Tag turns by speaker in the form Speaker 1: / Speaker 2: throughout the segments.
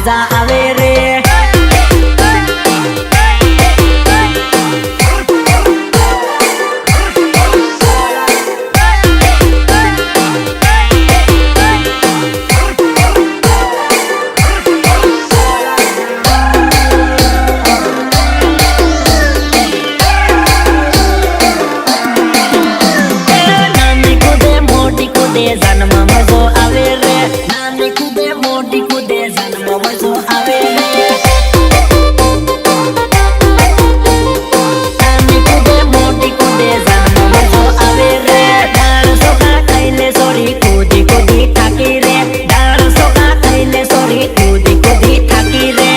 Speaker 1: મજા આવે રે જન્મ મજો આવે રે નાની કુદે મોટી કુદે જન્મ મજો આવે રે નાની કુદે મોટી કુદે જન્મ મજો આવે રે ડાળ સોકા કઈલે સોરી કુદી કુદી થાકી રે ડાળ સોકા કઈલે સોરી કુદી કુદી થાકી રે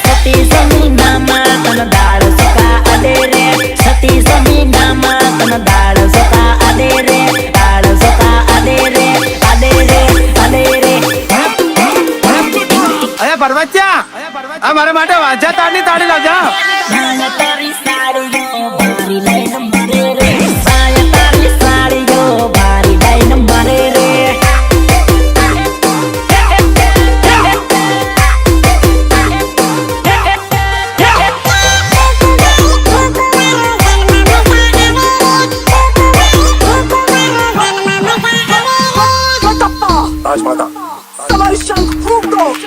Speaker 1: સતી જમીનામાં તન દાળ સોકા આદે રે સતી જમીનામાં તન દાળ સોકા આદે રે દાળ સોકા આદે રે આદે રે આદે રે
Speaker 2: અરે પરવત્યા આ મારા માટે વાંચા તાળની તાળી લાજા
Speaker 1: તારી સાડીઓ ભારી લઈને મારે રે તારી સાડીઓ ભારી લઈને મારે રે
Speaker 3: Mata. Давай шанг фруктов.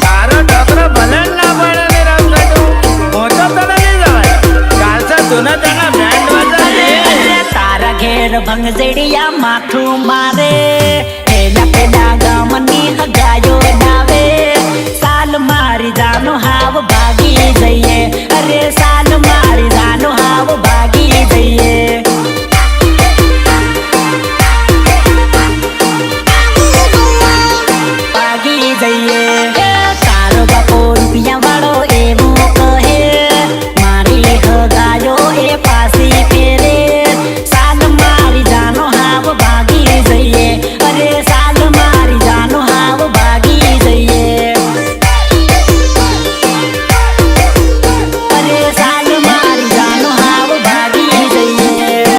Speaker 2: તારો છોકરો ભલે ના પડે ને રમગટો મોટો તો નથી જવાય કાલસા જૂના તારા બેન્ડ વાજા
Speaker 1: તારા ઘેર ભંગજડિયા માથું મારે પેલા પેલા ગામની હગાયો ડાવે સાલ મારી જાનો હા